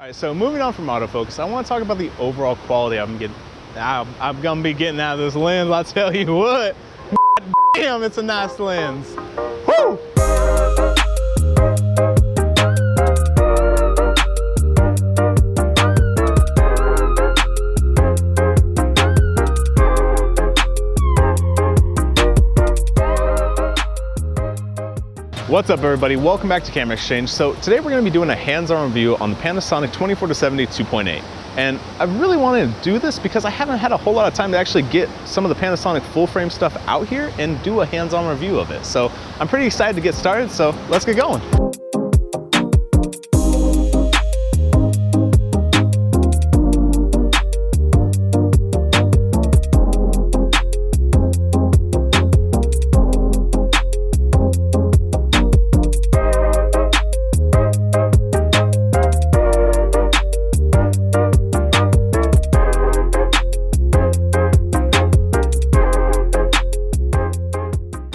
Alright, so moving on from autofocus, I want to talk about the overall quality I'm gonna be getting out of this lens. I'll tell you what, damn, it's a nice lens. Woo! What's up everybody, welcome back to Camera Exchange. So today we're going to be doing a hands-on review on the Panasonic 24-70 f2.8. And I really wanted to do this because I haven't had a whole lot of time to actually get some of the Panasonic full frame stuff out here and do a hands-on review of it. So I'm pretty excited to get started, so let's get going.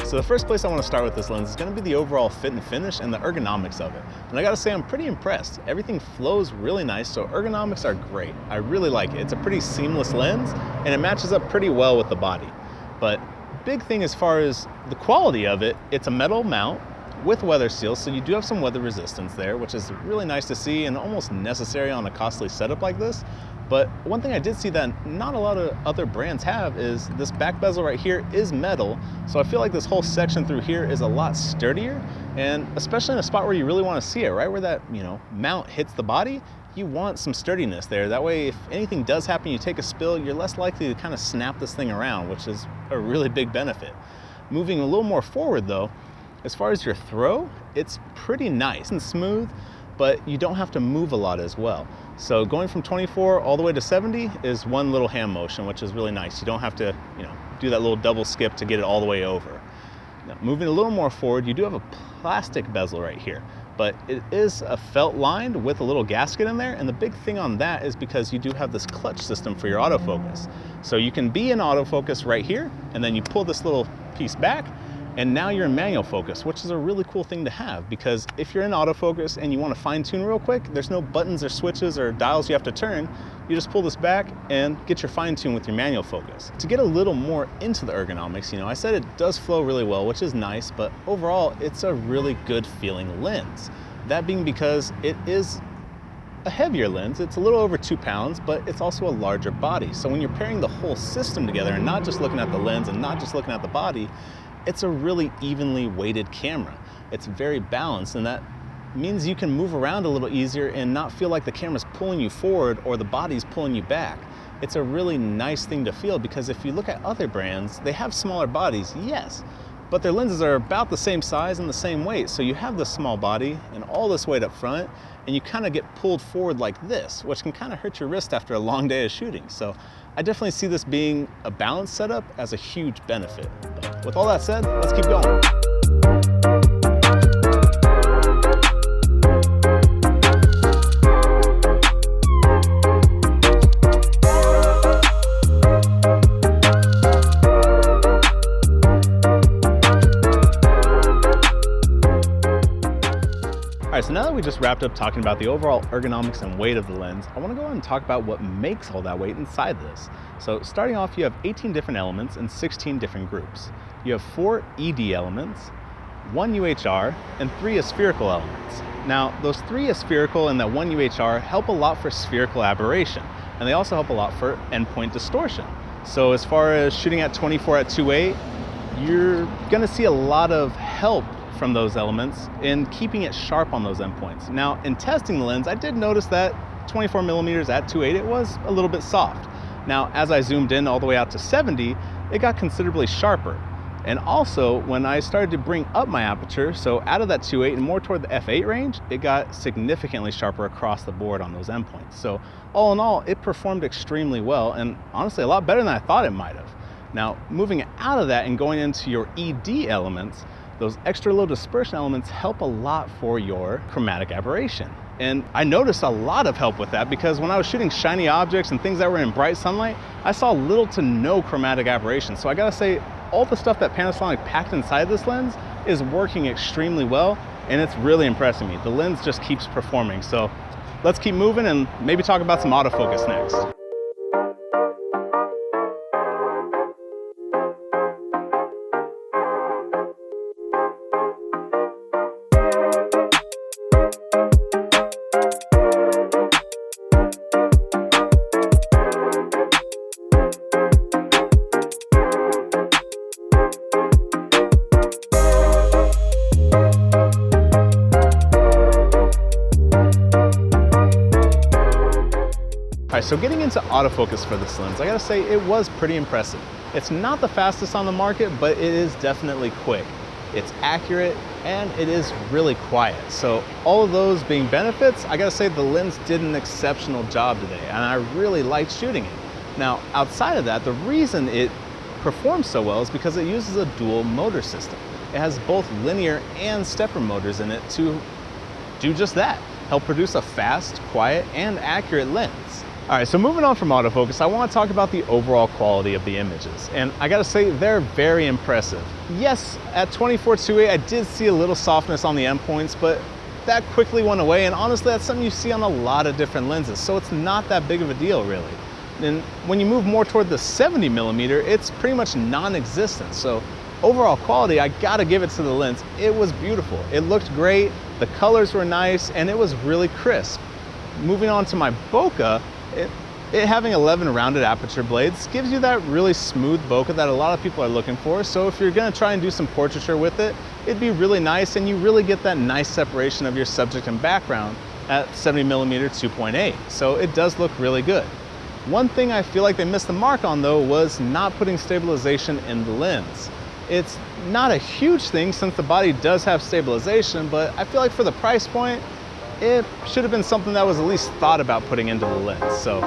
So the first place I want to start with this lens is going to be the overall fit and finish and the ergonomics of it. And I got to say, I'm pretty impressed. Everything flows really nice, so ergonomics are great. I really like it. It's a pretty seamless lens and it matches up pretty well with the body. But big thing as far as the quality of it, it's a metal mount with weather seal, so you do have some weather resistance there, which is really nice to see and almost necessary on a costly setup like this. But one thing I did see that not a lot of other brands have is this back bezel right here is metal. So I feel like this whole section through here is a lot sturdier, and especially in a spot where you really want to see it, right where that, mount hits the body, you want some sturdiness there. That way, if anything does happen, you take a spill, you're less likely to kind of snap this thing around, which is a really big benefit. Moving a little more forward though, as far as your throw, it's pretty nice and smooth, but you don't have to move a lot as well. So going from 24 all the way to 70 is one little hand motion, which is really nice. You don't have to, do that little double skip to get it all the way over. Now, moving a little more forward, you do have a plastic bezel right here, but it is a felt lined with a little gasket in there. And the big thing on that is because you do have this clutch system for your autofocus. So you can be in autofocus right here, and then you pull this little piece back, and now you're in manual focus, which is a really cool thing to have, because if you're in autofocus and you want to fine tune real quick, there's no buttons or switches or dials you have to turn. You just pull this back and get your fine tune with your manual focus. To get a little more into the ergonomics, I said it does flow really well, which is nice, but overall it's a really good feeling lens. That being because it is a heavier lens. It's a little over 2 pounds, but it's also a larger body. So when you're pairing the whole system together and not just looking at the lens and not just looking at the body, it's a really evenly weighted camera. It's very balanced, and that means you can move around a little easier and not feel like the camera's pulling you forward or the body's pulling you back. It's a really nice thing to feel, because if you look at other brands, they have smaller bodies, yes, but their lenses are about the same size and the same weight. So you have this small body and all this weight up front, and you kind of get pulled forward like this, which can kind of hurt your wrist after a long day of shooting. So I definitely see this being a balanced setup as a huge benefit. But with all that said, let's keep going. All right, so now that we just wrapped up talking about the overall ergonomics and weight of the lens, I want to go ahead and talk about what makes all that weight inside this. So starting off, you have 18 different elements in 16 different groups. You have 4 ED elements, 1 UHR, and 3 aspherical elements. Now, those 3 aspherical and that 1 UHR help a lot for spherical aberration, and they also help a lot for endpoint distortion. So as far as shooting at 24 at 2.8, you're gonna see a lot of help from those elements in keeping it sharp on those endpoints. Now, in testing the lens, I did notice that 24mm at 2.8, it was a little bit soft. Now, as I zoomed in all the way out to 70, it got considerably sharper. And also, when I started to bring up my aperture, so out of that 2.8 and more toward the f8 range, it got significantly sharper across the board on those endpoints. So all in all, it performed extremely well, and honestly, a lot better than I thought it might have. Now, moving out of that and going into your ED elements, those extra low dispersion elements help a lot for your chromatic aberration. And I noticed a lot of help with that, because when I was shooting shiny objects and things that were in bright sunlight, I saw little to no chromatic aberration. So I gotta say, all the stuff that Panasonic packed inside this lens is working extremely well, and it's really impressing me. The lens just keeps performing. So let's keep moving and maybe talk about some autofocus next. All right, so getting into autofocus for this lens, I gotta say it was pretty impressive. It's not the fastest on the market, but it is definitely quick. It's accurate and it is really quiet. So all of those being benefits, I gotta say the lens did an exceptional job today and I really liked shooting it. Now, outside of that, the reason it performs so well is because it uses a dual motor system. It has both linear and stepper motors in it to do just that, help produce a fast, quiet, and accurate lens. All right, so moving on from autofocus, I want to talk about the overall quality of the images. And I gotta say, they're very impressive. Yes, at 24-70, I did see a little softness on the endpoints, but that quickly went away. And honestly, that's something you see on a lot of different lenses. So it's not that big of a deal, really. And when you move more toward the 70mm, it's pretty much non-existent. So overall quality, I gotta give it to the lens. It was beautiful. It looked great. The colors were nice and it was really crisp. Moving on to my bokeh, it having 11 rounded aperture blades gives you that really smooth bokeh that a lot of people are looking for. So if you're gonna try and do some portraiture with it, it'd be really nice and you really get that nice separation of your subject and background at 70mm 2.8. So it does look really good. One thing I feel like they missed the mark on though was not putting stabilization in the lens. It's not a huge thing since the body does have stabilization, but I feel like for the price point, it should have been something that was at least thought about putting into the lens. So.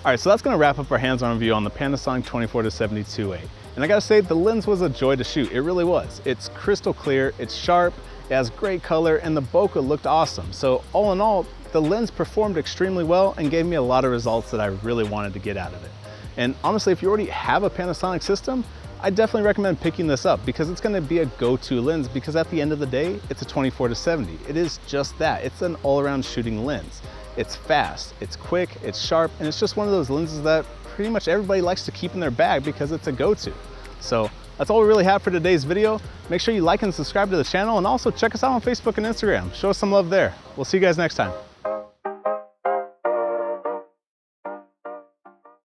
All right, so that's gonna wrap up our hands-on review on the Panasonic 24-70 f2.8. And I gotta say, the lens was a joy to shoot. It really was. It's crystal clear, it's sharp, it has great color, and the bokeh looked awesome. So all in all, the lens performed extremely well and gave me a lot of results that I really wanted to get out of it. And honestly, if you already have a Panasonic system, I definitely recommend picking this up because it's gonna be a go-to lens because at the end of the day, it's a 24-70. It is just that. It's an all-around shooting lens. It's fast, it's quick, it's sharp, and it's just one of those lenses that pretty much everybody likes to keep in their bag because it's a go-to. So that's all we really have for today's video. Make sure you like and subscribe to the channel and also check us out on Facebook and Instagram. Show us some love there. We'll see you guys next time.